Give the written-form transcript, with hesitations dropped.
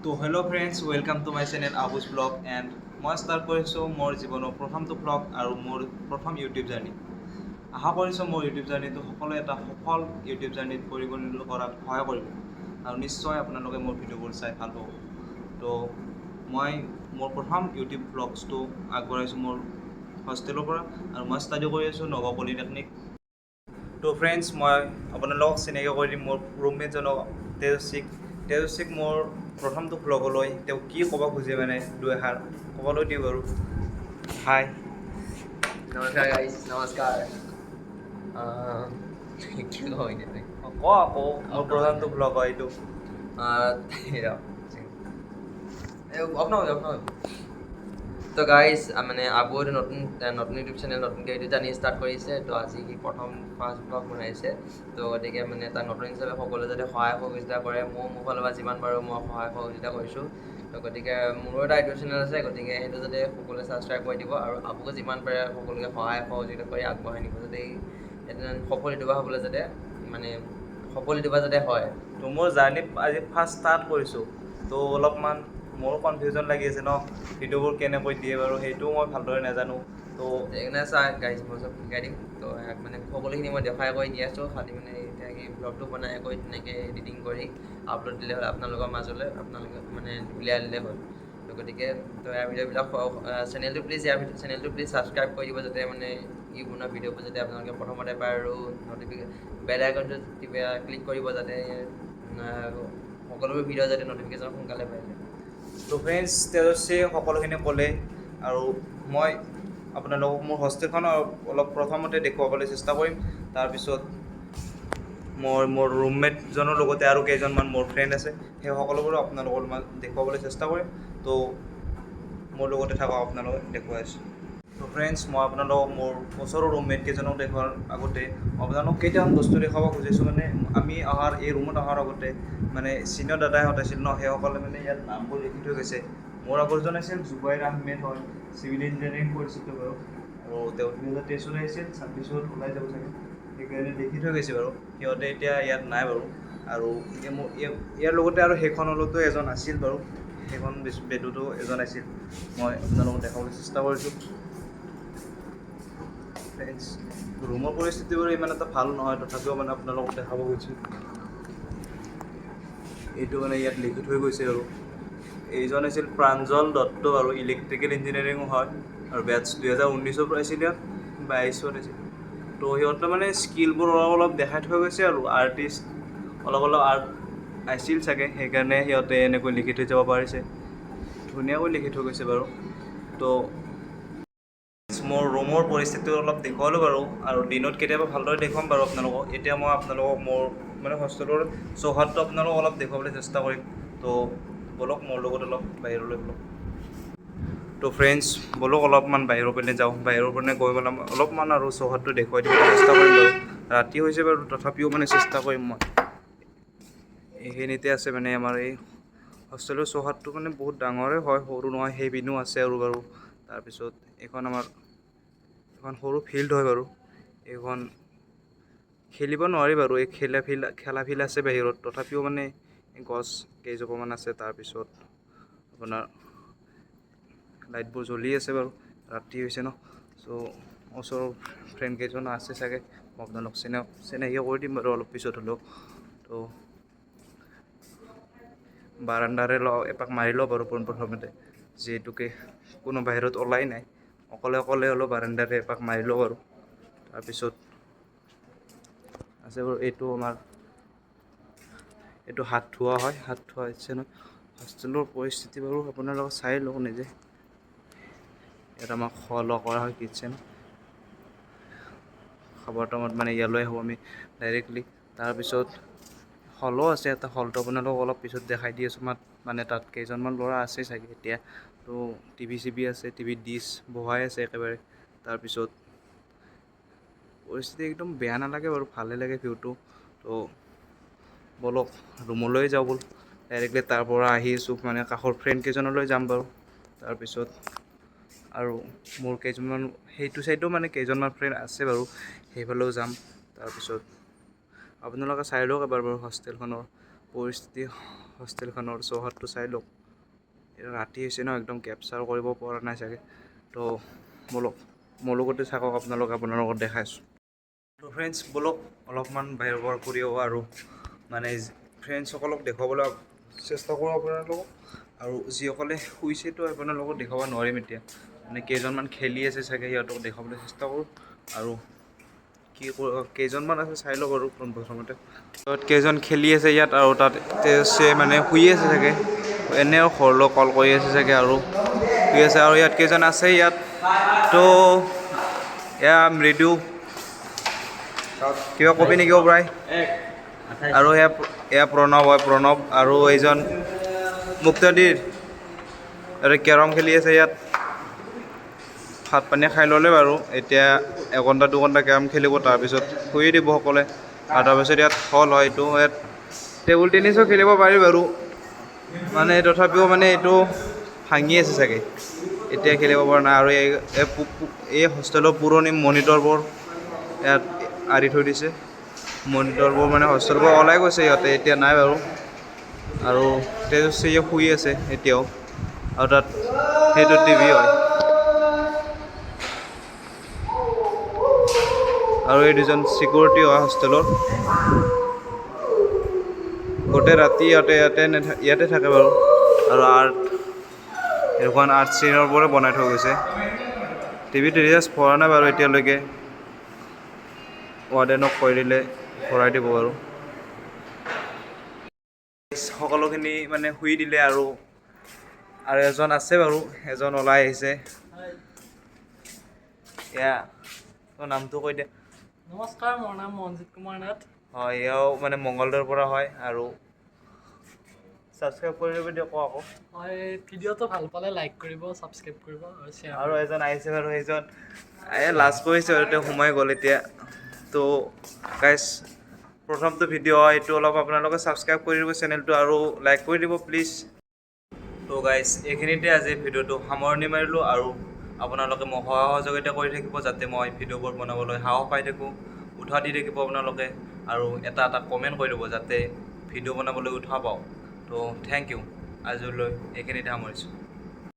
তো hello' friends welcome to my channel Abuj blog and মই start কৰিছোঁ মোৰ জীৱনৰ প্ৰথমটো ব্লগ আৰু মোৰ প্ৰথম ইউটিউব জাৰ্ণি। আশা কৰিছোঁ মোৰ ইউটিউব জাৰ্ণিটো সকলোৱে এটা সফল ইউটিউব জাৰ্ণিত পৰিগণিত কৰাত সহায় কৰিব আৰু নিশ্চয় আপোনালোকে মোৰ ভিডিঅ'বোৰ চাই ভাল পাব। তো মই মোৰ প্ৰথম ইউটিউব ব্লগছটো আগবঢ়াইছোঁ মোৰ হোষ্টেলৰ পৰা আৰু মই ষ্টাডি কৰি আছোঁ নগাঁও পলিটেকনিক। তো ফ্ৰেণ্ডছ মই আপোনালোকক চিনাকি কৰি দিম মোৰ ৰুমমেটজনক তেজস্বীক মোৰ প্ৰথমটো ব্লগলৈ তেওঁ কি ক'ব খোজে মানে দুই এষাৰ ক'বলৈ দিওঁ বাৰু। হাই। নমস্কাৰ গাইজ, নমস্কাৰ। কি কওঁ এতিয়া মই? ক আকৌ মোৰ প্ৰথমটো ব্লগ হয় এইটো। তো গাইজ মানে আবুৰ নতুন ইউটিউব চেনেল নতুনকৈ ইউটিউব জাৰ্ণি ষ্টাৰ্ট কৰিছে। তো আজি সি ফাৰ্ষ্ট ব্লগ বনাইছে। তো গতিকে মানে তাক নতুন হিচাপে সকলোৱে যাতে সহায় সহযোগিতা কৰে, মোৰ ফালৰ পৰা যিমান পাৰোঁ মই সহায় সহযোগিতা কৰিছোঁ। তো গতিকে মোৰো এটা ইউটিউব চেনেল আছে, গতিকে সেইটো যাতে সকলোৱে ছাবস্ক্ৰাইব কৰি দিব আৰু আপুকো যিমান পাৰে সকলোকে সহায় সহযোগিতা কৰি আগবঢ়াই নিব, যাতে এদিন সফল ইউটিউবাৰ হ'বলৈ যাতে মানে সফল ইউটিউবাৰ যাতে হয়। তো মোৰ জাৰ্ণি আজি ফাৰ্ষ্ট ষ্টাৰ্ট কৰিছোঁ, তো অলপমান মোৰো কনফিউজন লাগি আছে ন, ভিডিঅ'বোৰ কেনেকৈ দিয়ে বাৰু সেইটোও মই ভালদৰে নাজানো। তো সেইকাৰণে চা গাইজ মই চব শিকাই দিম। তো ইয়াক মানে সকলোখিনি মই দেখাই কৰি দি আছোঁ, খালি মানে এতিয়া কি ব্লগটো বনাই কৰি ধুনীয়াকৈ এডিটিং কৰি আপলোড দিলে হ'ল আপোনালোকৰ মাজলৈ, আপোনালোকে মানে উলিয়াই দিলে হ'ল। তো গতিকে তো ইয়াৰ ভিডিঅ'বিলাক চেনেলটো প্লিজ ছাবস্ক্ৰাইব কৰি দিব, যাতে মানে ই বনোৱা ভিডিঅ'বোৰ যাতে আপোনালোকে প্ৰথমতে পায় আৰু বেল আইকনটো ক্লিক কৰিব, যাতে সকলোবোৰ ভিডিঅ' যাতে নটিফিকেশ্যন সোনকালে পাই যায়। তো ফ্ৰেণ্ডছ তেজস্বীয়ে সকলোখিনি ক'লে আৰু মই আপোনালোকক মোৰ হোষ্টেলখন অলপ প্ৰথমতে দেখুৱাবলৈ চেষ্টা কৰিম। তাৰপিছত মোৰ ৰুমমেটজনৰ লগতে আৰু কেইজনমান মোৰ ফ্ৰেণ্ড আছে, সেই সকলোবোৰো আপোনালোকৰ দেখুৱাবলৈ চেষ্টা কৰিম। তো মোৰ লগতে থাকক, আপোনালোকে দেখুৱাই আছোঁ। তো ফ্ৰেণ্ডছ মই আপোনালোকক মোৰ ওচৰৰ ৰুমমেট কেইজনক দেখুৱাৰ আগতে আপোনালোকক কেইটামান বস্তু দেখাব খুজিছোঁ। মানে আমি এই ৰুমত অহাৰ আগতে মানে চিনিয়ৰ দাদাহঁত আছিল ন, সেইসকলে মানে ইয়াত নামবোৰ লিখি থৈ গৈছে। মোৰ আগৰজন আছিল জুবাইৰ আহমেদ, হয় চিভিল ইঞ্জিনিয়াৰিং কৰিছিলোঁ বাৰু, আৰু তেওঁ 2023 আহিছিল, 26 ওলাই যাব চাগে, সেইকাৰণে লিখি থৈ গৈছে বাৰু। সিহঁতে এতিয়া ইয়াত নাই বাৰু। আৰু ইয়াৰ লগতে আৰু সেইখনলৈতো এজন আছিল বাৰু, সেইখন বেডতো এজন আছিল, মই আপোনালোকক দেখাবলৈ চেষ্টা কৰিছোঁ। ফ্ৰেণ্ডছ ৰুমৰ পৰিস্থিতিবোৰ ইমান এটা ভাল নহয়, তথাপিও মানে আপোনালোকক দেখাব গৈছোঁ। এইটো মানে ইয়াত লিখি থৈ গৈছে আৰু এইজন আছিল প্ৰাঞ্জল দত্ত আৰু ইলেক্ট্ৰিকেল ইঞ্জিনিয়াৰিঙো হয়, আৰু বেটছ 2019 পৰা আছিল, ইয়াত 22 আছিল। তো সিহঁতে মানে স্কিলবোৰ অলপ দেখাই থৈ গৈছে আৰু আৰ্টিষ্ট অলপ আৰ্ট আছিল চাগে, সেইকাৰণে সিহঁতে এনেকৈ লিখি থৈ যাব পাৰিছে, ধুনীয়াকৈ লিখি থৈ গৈছে বাৰু। তো মোৰ ৰুমৰ পৰিস্থিতি অলপ দেখুৱালোঁ বাৰু, আৰু দিনত কেতিয়াবা ভালদৰে দেখুৱাম বাৰু আপোনালোকক। এতিয়া মই আপোনালোকক মোৰ মানে হোষ্টেলৰ চৌহদটো আপোনালোকক অলপ দেখুৱাবলৈ চেষ্টা কৰিম। তো ব'লক মোৰ লগত অলপ বাহিৰলৈ ব'লক। তো ফ্ৰেণ্ডছ ব'লক অলপমান বাহিৰৰ পিনে যাওঁ, বাহিৰৰ পিনে গৈ পেলাই অলপমান আৰু চৌহদটো দেখুৱাই দিবলৈ চেষ্টা কৰিম বাৰু। ৰাতি হৈছে বাৰু, তথাপিও মানে চেষ্টা কৰিম মই। এইখিনিতে আছে মানে আমাৰ এই হোষ্টেলৰ চৌহদটো মানে বহুত ডাঙৰে হয়, সৰু নহয়, সেই পিনো আছে আৰু বাৰু। তাৰপিছত এখন সৰু ফিল্ড হয় বাৰু, এইখন খেলিব নোৱাৰি বাৰু, এই খেলা ফিল্ড আছে বাহিৰত, তথাপিও মানে গছ কেইজোপামান আছে। তাৰপিছত আপোনাৰ লাইটবোৰ জ্বলি আছে বাৰু, ৰাতি হৈছে ন। চ' ওচৰৰ ফ্ৰেণ্ড কেইজন আছে চাগে, মই আপোনালোক চিনাকি কৰি দিম বাৰু অলপ পিছত হ'লেও। তো বাৰাণ্ডাৰে এপাক মাৰি লওঁ বাৰু পোনপ্ৰথমতে, যিহেতুকে কোনো বাহিৰত ওলাই নাই, অকলে হ'লেও বাৰাণ্ডাৰে এপাক মাৰি লওঁ বাৰু। তাৰপিছত আছে বাৰু, এইটো হাত ধোৱা হয়, হাত ধোৱা হৈছে ন। হোষ্টেলৰ পৰিস্থিতি বাৰু আপোনালোকে চাই লওক নিজে। ইয়াত আমাক খোৱা লোৱা কৰা হয়, কিটচেন খাবৰ টাইমত মানে ইয়ালৈ আহোঁ আমি ডাইৰেক্টলি। তাৰপিছত হলো আছে, এটা হলটো আপোনালোকক অলপ পিছত দেখাই দি আছোঁ। মানে তাত কেইজনমান ল'ৰা আছে চাগে এতিয়া। তো টিভি আছে, টিভিত ডিছ বহাই আছে একেবাৰে। তাৰপিছত পৰিস্থিতি একদম বেয়া নালাগে বাৰু, ভালে লাগে ভিউটো। তো ব'লক ৰুমলৈ যাওঁ ব'ল, ডাইৰেক্টলি তাৰ পৰা আহি আছোঁ মানে কাষৰ ফ্ৰেণ্ড কেইজনলৈ যাম বাৰু। তাৰপিছত আৰু মোৰ সেইটো চাইডেও মানে কেইজনমান ফ্ৰেণ্ড আছে বাৰু, সেইফালেও যাম। তাৰপিছত আপোনালোকে চাই লওক এবাৰ বাৰু হোষ্টেলখনৰ পৰিস্থিতি হোষ্টেলখনৰ চৌহদটো চাই লওক। এতিয়া ৰাতি হৈছে ন, একদম কেপচাৰ কৰিব পৰা নাই চাগে। তো মোৰ লগতে থাকক, আপোনাৰ লগত দেখাইছোঁ। তো ফ্ৰেণ্ডছ ব'লক অলপমান বাহিৰৰ পৰা ঘূৰি আহোঁ আৰু মানে ফ্ৰেণ্ডছসকলক দেখুৱাবলৈ চেষ্টা কৰোঁ আপোনালোকক। আৰু যিসকলে শুইছেতো আপোনালোকক দেখুৱাব নোৱাৰিম এতিয়া, মানে কেইজনমান খেলি আছে চাগে, সিহঁতক দেখুৱাবলৈ চেষ্টা কৰোঁ। আৰু কেইজনমান আছে চাই লওক আৰু প্ৰথমতে। তাত কেইজন খেলি আছে ইয়াত, আৰু তাত মানে শুই আছে চাগে, এনেও ঘৰলৈ কল কৰি আছে চাগে আৰু শুই আছে। আৰু ইয়াত কেইজন আছে ইয়াত, তো এয়া মৃদু, কিবা কবি নেকি প্ৰায়। আৰু এয়া প্ৰণৱ হয়, প্ৰণৱ আৰু এইজন মুক্তাদিৰ কেৰম খেলি আছে ইয়াত। ভাত পানী খাই ল'লে বাৰু, এতিয়া 1 ঘণ্টা 2 ঘণ্টা কেৰম খেলিব, তাৰপিছত শুই দিব সকলোৱে। আৰু তাৰপিছত ইয়াত হল হয়, এইটো ইয়াত টেবুল টেনিছো খেলিব পাৰি বাৰু, মানে তথাপিও মানে এইটো ভাঙি আছে চাগে, এতিয়া খেলিব পৰা নাই। আৰু এই হোষ্টেলৰ পুৰণি মনিটৰবোৰ ইয়াত আঁৰি থৈ দিছে। মনিটৰবোৰ মানে হোষ্টেলৰ পৰা ওলাই গৈছে সিহঁতে, এতিয়া নাই বাৰু। আৰু তেজস্বীয়ে শুই আছে এতিয়াও, আৰু তাত সেইটো টিভি হয়। আৰু এই দুজন চিকিউৰিটি হয় হোষ্টেলৰ। গোটেই ৰাতি ইয়াতে থাকে বাৰু। আৰু এইখন আৰ্ট চিনৰ পৰা বনাই থৈ গৈছে। টিভিটো ৰিচাৰ্জ ভৰা নাই বাৰু এতিয়ালৈকে, ৱাৰ্ডেনক কৈ দিলে ভৰাই দিব বাৰু। সকলোখিনি মানে শুই দিলে, আৰু এজন আছে বাৰু, এজন ওলাই আহিছে। এয়া তোৰ নামটো কৈ দে। নমস্কাৰ, মোৰ নাম মনজিত কুমাৰ নাথ। হয়, এয়াও মানে মংগলদৈৰ পৰা হয়। আৰু ছাবস্ক্ৰাইব কৰি দিব দিয়ক আকৌ। হয়, ভিডিঅ'টো ভাল পালে লাইক কৰিব, ছাবস্ক্ৰাইব কৰিব আৰু শ্বেয়াৰ আৰু কৰিব। এজন আহিছে বাৰু, সেইজন লাষ্ট কৰিছে আৰু তেওঁ সোমাই গ'ল এতিয়া। তো গাইজ, প্ৰথমটো ভিডিঅ' হয় এইটো, অলপ আপোনালোকে ছাবস্ক্ৰাইব কৰি দিব চেনেলটো আৰু লাইক কৰি দিব প্লিজ। তো গাইজ, এইখিনিতে আজি ভিডিঅ'টো সামৰণি মাৰিলোঁ। আৰু আপোনালোকে মোক সহযোগিতা কৰি থাকিব, যাতে মই ভিডিঅ'বোৰ বনাবলৈ সাহস পাই থাকোঁ, উৎসাহ দি থাকিব আপোনালোকে। আৰু এটা কমেণ্ট কৰি দিব, যাতে ভিডিঅ' বনাবলৈ উৎসাহ পাওঁ। তো থেংক ইউ, আজিলৈ এইখিনিতে সামৰিছোঁ।